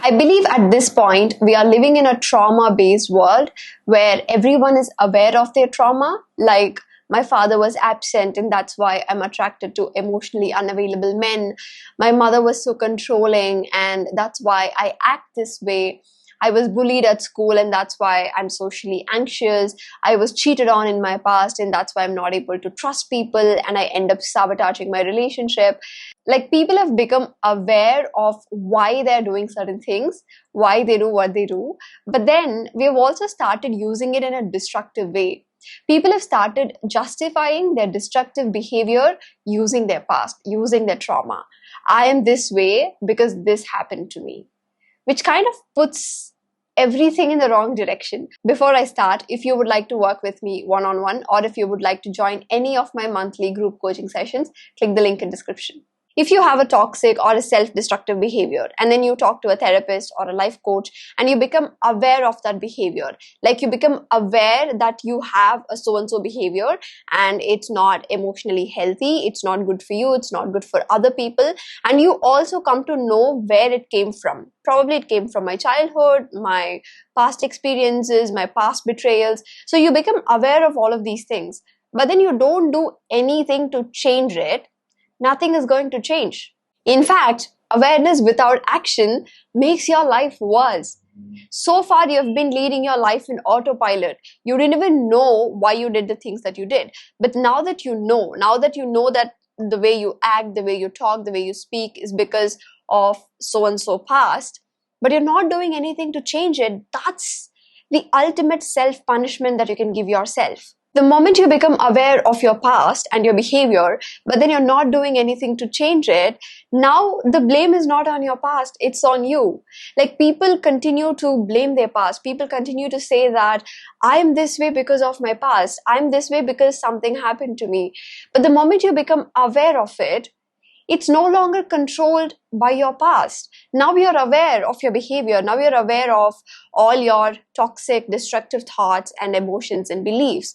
I believe at this point, we are living in a trauma-based world where everyone is aware of their trauma. Like, my father was absent, and that's why I'm attracted to emotionally unavailable men. My mother was so controlling, and that's why I act this way. I was bullied at school, and that's why I'm socially anxious. I was cheated on in my past, and that's why I'm not able to trust people, and I end up sabotaging my relationship. Like, people have become aware of why they're doing certain things, why they do what they do, but then we have also started using it in a destructive way. People have started justifying their destructive behavior using their past, using their trauma. I am this way because this happened to me, which kind of puts everything in the wrong direction. Before I start, if you would like to work with me one-on-one, or if you would like to join any of my monthly group coaching sessions, click the link in description. If you have a toxic or a self-destructive behavior, and then you talk to a therapist or a life coach, and you become aware of that behavior, like you become aware that you have a so-and-so behavior and it's not emotionally healthy, it's not good for you, it's not good for other people, and you also come to know where it came from. Probably it came from my childhood, my past experiences, my past betrayals. So you become aware of all of these things, but then you don't do anything to change it. Nothing is going to change. In fact, awareness without action makes your life worse. So far, you have been leading your life in autopilot. You didn't even know why you did the things that you did. But now that you know that the way you act, the way you talk, the way you speak is because of so-and-so past, but you're not doing anything to change it, that's the ultimate self-punishment that you can give yourself. The moment you become aware of your past and your behavior, but then you're not doing anything to change it, now the blame is not on your past, it's on you. Like, people continue to blame their past. People continue to say that I'm this way because of my past. I'm this way because something happened to me. But the moment you become aware of it, it's no longer controlled by your past. Now you're aware of your behavior. Now you're aware of all your toxic, destructive thoughts and emotions and beliefs.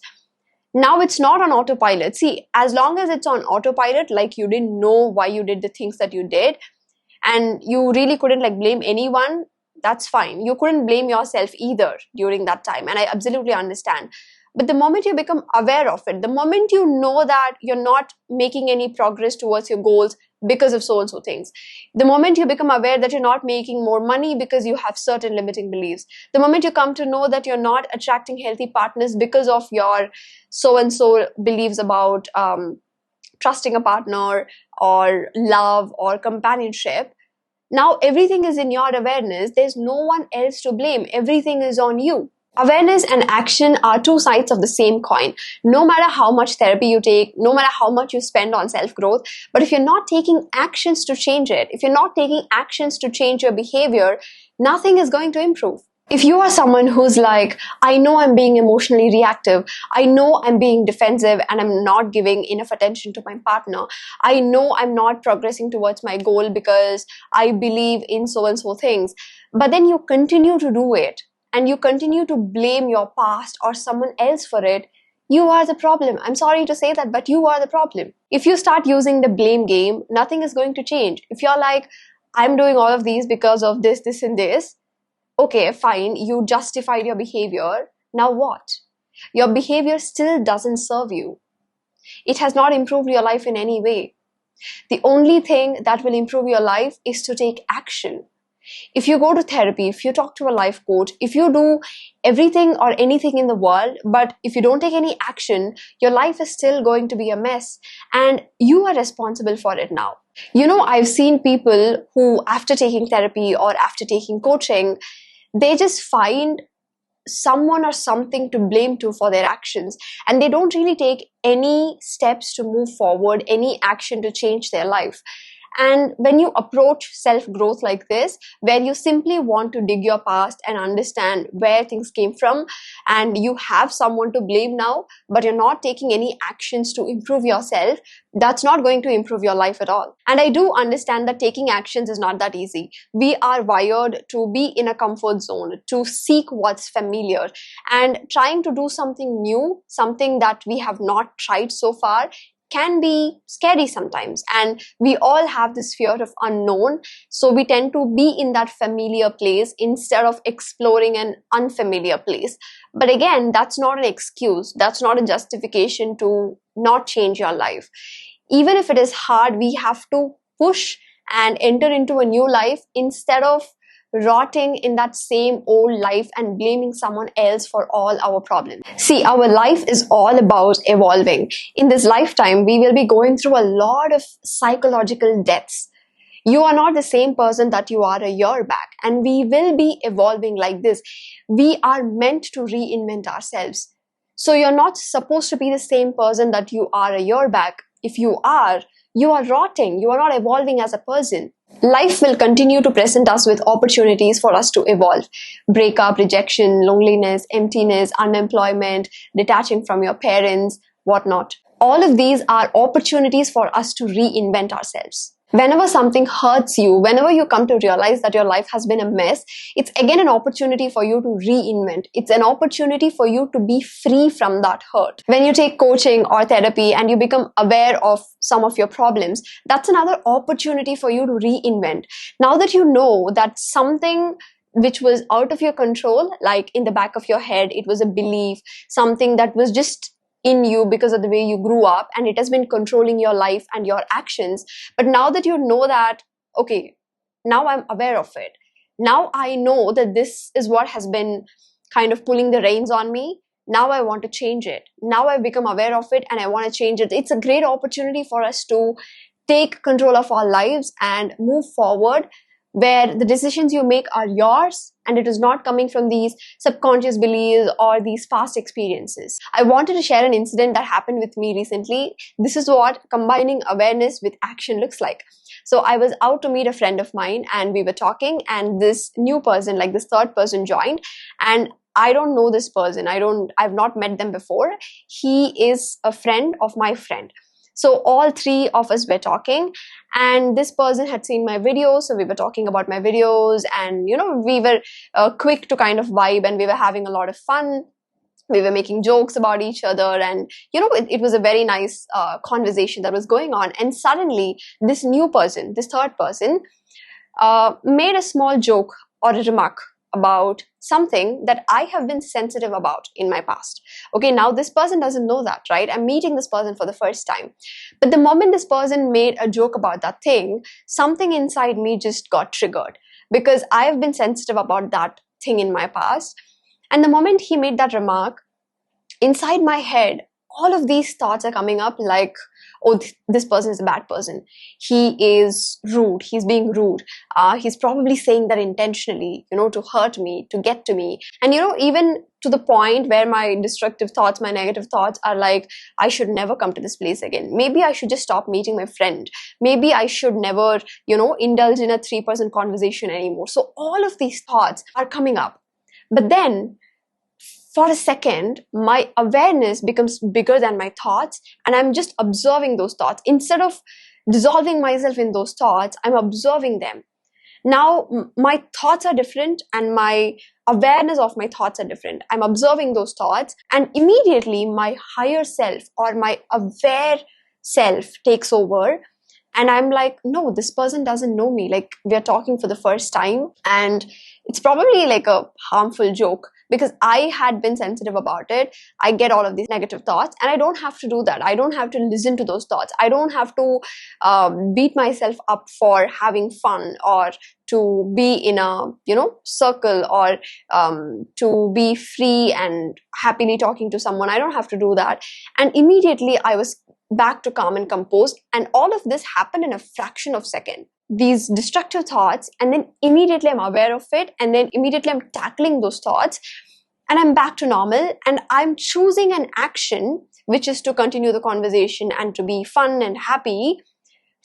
Now it's not on autopilot. See, as long as it's on autopilot, like you didn't know why you did the things that you did, and you really couldn't like blame anyone, that's fine. You couldn't blame yourself either during that time, and I absolutely understand. But the moment you become aware of it, the moment you know that you're not making any progress towards your goals because of so-and-so things, the moment you become aware that you're not making more money because you have certain limiting beliefs, the moment you come to know that you're not attracting healthy partners because of your so-and-so beliefs about trusting a partner or love or companionship, now everything is in your awareness. There's no one else to blame. Everything is on you. Awareness and action are two sides of the same coin. No matter how much therapy you take, no matter how much you spend on self-growth, but if you're not taking actions to change it, if you're not taking actions to change your behavior, nothing is going to improve. If you are someone who's like, I know I'm being emotionally reactive, I know I'm being defensive and I'm not giving enough attention to my partner, I know I'm not progressing towards my goal because I believe in so-and-so things, but then you continue to do it, and you continue to blame your past or someone else for it, you are the problem. I'm sorry to say that, but you are the problem. If you start using the blame game, nothing is going to change. If you're like, I'm doing all of these because of this, this, and this, okay, fine, you justified your behavior. Now what? Your behavior still doesn't serve you. It has not improved your life in any way. The only thing that will improve your life is to take action. If you go to therapy, if you talk to a life coach, if you do everything or anything in the world, but if you don't take any action, your life is still going to be a mess, and you are responsible for it now. You know, I've seen people who, after taking therapy or after taking coaching, they just find someone or something to blame to for their actions, and they don't really take any steps to move forward, any action to change their life. And when you approach self-growth like this, where you simply want to dig your past and understand where things came from, and you have someone to blame now, but you're not taking any actions to improve yourself, that's not going to improve your life at all. And I do understand that taking actions is not that easy. We are wired to be in a comfort zone, to seek what's familiar, and trying to do something new, something that we have not tried so far, can be scary sometimes, and we all have this fear of unknown, so we tend to be in that familiar place instead of exploring an unfamiliar place. But again, that's not an excuse, that's not a justification to not change your life. Even if it is hard, we have to push and enter into a new life instead of rotting in that same old life and blaming someone else for all our problems. See, our life is all about evolving. In this lifetime, we will be going through a lot of psychological deaths. You are not the same person that you are a year back, and we will be evolving like this. We are meant to reinvent ourselves. So you're not supposed to be the same person that you are a year back. If you are rotting, you are not evolving as a person. Life will continue to present us with opportunities for us to evolve. Breakup, rejection, loneliness, emptiness, unemployment, detaching from your parents, whatnot. All of these are opportunities for us to reinvent ourselves. Whenever something hurts you, whenever you come to realize that your life has been a mess, it's again an opportunity for you to reinvent. It's an opportunity for you to be free from that hurt. When you take coaching or therapy and you become aware of some of your problems, that's another opportunity for you to reinvent. Now that you know that something which was out of your control, like in the back of your head, it was a belief, something that was just in you because of the way you grew up, and it has been controlling your life and your actions. But now that you know that, okay, now I'm aware of it. Now I know that this is what has been kind of pulling the reins on me. Now I want to change it. Now I've become aware of it and I want to change it. It's a great opportunity for us to take control of our lives and move forward, where the decisions you make are yours and it is not coming from these subconscious beliefs or these past experiences. I wanted to share an incident that happened with me recently. This is what combining awareness with action looks like. So I was out to meet a friend of mine and we were talking, and this new person, like this third person, joined, and I don't know this person. I've not met them before. He is a friend of my friend. So all three of us were talking, and this person had seen my videos. So we were talking about my videos, and we were quick to kind of vibe, and we were having a lot of fun. We were making jokes about each other, and it was a very nice conversation that was going on. And suddenly this new person, this third person, made a small joke or a remark about something that I have been sensitive about in my past. Okay, now this person doesn't know that, right? I'm meeting this person for the first time. But the moment this person made a joke about that thing, something inside me just got triggered, because I have been sensitive about that thing in my past. And the moment he made that remark, inside my head, all of these thoughts are coming up like, oh, this person is a bad person. He is rude. He's being rude. He's probably saying that intentionally, to hurt me, to get to me. And, even to the point where my destructive thoughts, my negative thoughts are like, I should never come to this place again. Maybe I should just stop meeting my friend. Maybe I should never, indulge in a 3-person conversation anymore. So all of these thoughts are coming up. But then, for a second, my awareness becomes bigger than my thoughts, and I'm just observing those thoughts. Instead of dissolving myself in those thoughts, I'm observing them. Now, my thoughts are different, and my awareness of my thoughts are different. I'm observing those thoughts, and immediately my higher self or my aware self takes over. And I'm like, no, this person doesn't know me. Like, we're talking for the first time, and it's probably like a harmful joke, because I had been sensitive about it. I get all of these negative thoughts, and I don't have to do that. I don't have to listen to those thoughts. I don't have to beat myself up for having fun, or to be in a, circle, or to be free and happily talking to someone. I don't have to do that. And immediately I was back to calm and composed. And all of this happened in a fraction of a second. These destructive thoughts, and then immediately I'm aware of it, and then immediately I'm tackling those thoughts, and I'm back to normal, and I'm choosing an action, which is to continue the conversation and to be fun and happy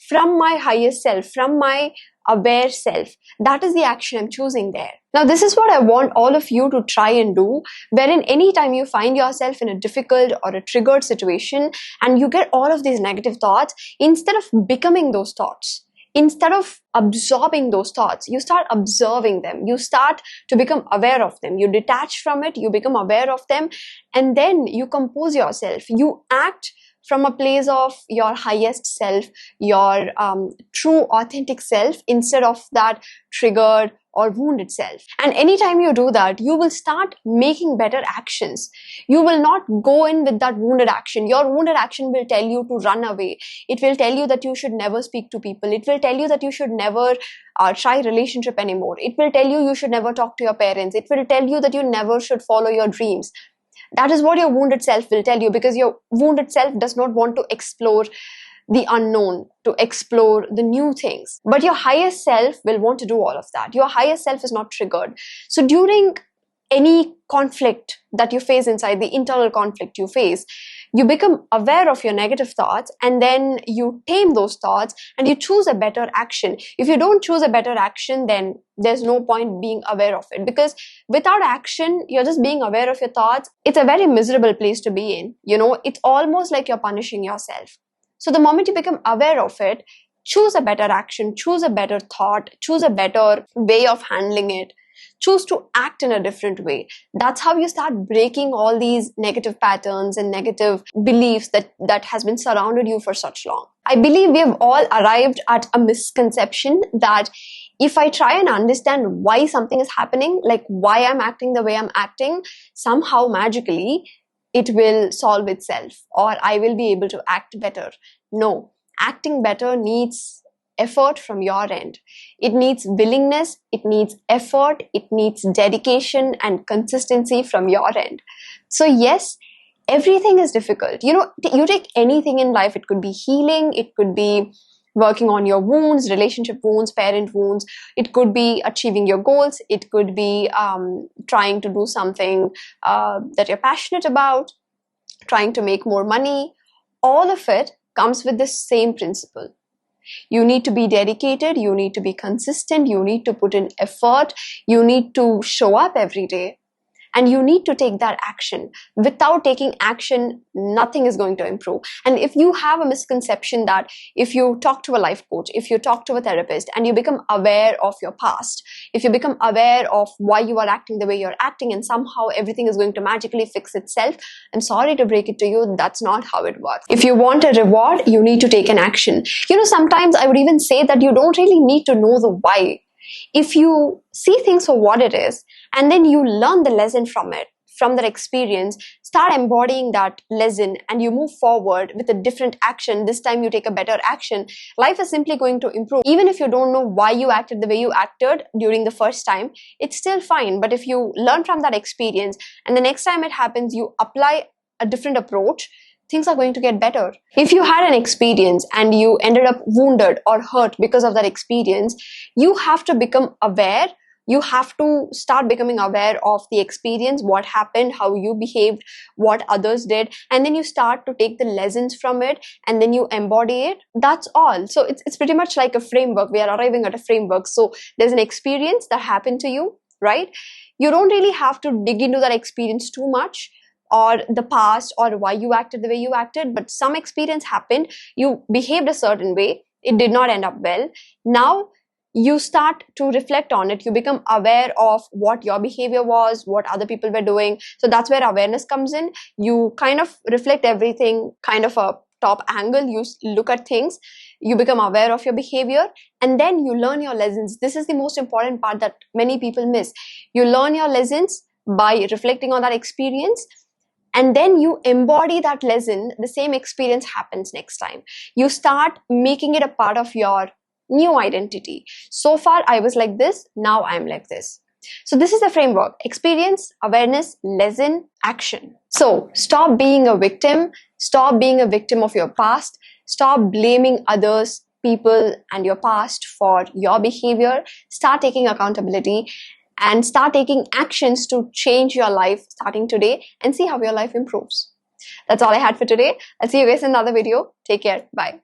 from my highest self, from my aware self. That is the action I'm choosing there. Now, this is what I want all of you to try and do, wherein anytime you find yourself in a difficult or a triggered situation and you get all of these negative thoughts, instead of becoming those thoughts, instead of absorbing those thoughts, you start observing them. You start to become aware of them. You detach from it, you become aware of them, and then you compose yourself. You act from a place of your highest self, your true authentic self, instead of that triggered or wounded self. And anytime you do that, you will start making better actions. You will not go in with that wounded action. Your wounded action will tell you to run away. It will tell you that you should never speak to people. It will tell you that you should never try relationship anymore. It will tell you should never talk to your parents. It will tell you that you never should follow your dreams. That is what your wounded self will tell you, because your wounded self does not want to explore the unknown, to explore the new things. But your highest self will want to do all of that. Your highest self is not triggered. So during any conflict that you face inside, the internal conflict you face, you become aware of your negative thoughts, and then you tame those thoughts and you choose a better action. If you don't choose a better action, then there's no point being aware of it, because without action, you're just being aware of your thoughts. It's a very miserable place to be in. It's almost like you're punishing yourself. So the moment you become aware of it, choose a better action, choose a better thought, choose a better way of handling it, choose to act in a different way. That's how you start breaking all these negative patterns and negative beliefs that has been surrounded you for such long. I believe we have all arrived at a misconception that if I try and understand why something is happening, like why I'm acting the way I'm acting, somehow magically it will solve itself, or I will be able to act better. No, acting better needs effort from your end. It needs willingness, it needs effort, it needs dedication and consistency from your end. So yes, everything is difficult. You take anything in life, it could be healing, it could be working on your wounds, relationship wounds, parent wounds. It could be achieving your goals. It could be trying to do something that you're passionate about, trying to make more money. All of it comes with the same principle. You need to be dedicated. You need to be consistent. You need to put in effort. You need to show up every day. And you need to take that action. Without taking action, nothing is going to improve. And if you have a misconception that if you talk to a life coach, if you talk to a therapist, and you become aware of your past, if you become aware of why you are acting the way you're acting, and somehow everything is going to magically fix itself, I'm sorry to break it to you, that's not how it works. If you want a reward, you need to take an action. Sometimes I would even say that you don't really need to know the why. If you see things for what it is, and then you learn the lesson from it, from that experience, start embodying that lesson, and you move forward with a different action. This time you take a better action. Life is simply going to improve. Even if you don't know why you acted the way you acted during the first time, it's still fine. But if you learn from that experience, and the next time it happens, you apply a different approach, things are going to get better. If you had an experience and you ended up wounded or hurt because of that experience, you have to become aware. You have to start becoming aware of the experience, what happened, how you behaved, what others did, and then you start to take the lessons from it, and then you embody it. That's all. So it's pretty much like a framework. We are arriving at a framework. So there's an experience that happened to you, right? You don't really have to dig into that experience too much, or the past, or why you acted the way you acted, but some experience happened, you behaved a certain way, it did not end up well. Now you start to reflect on it, you become aware of what your behavior was, what other people were doing. So that's where awareness comes in. You kind of reflect everything, kind of a top angle, you look at things, you become aware of your behavior, and then you learn your lessons. This is the most important part that many people miss. You learn your lessons by reflecting on that experience, and then you embody that lesson. The same experience happens next time. You start making it a part of your new identity. So far, I was like this. Now I'm like this. So this is the framework: experience, awareness, lesson, action. So stop being a victim. Stop being a victim of your past. Stop blaming others, people, and your past for your behavior. Start taking accountability and start taking actions to change your life starting today, and see how your life improves. That's all I had for today. I'll see you guys in another video. Take care. Bye.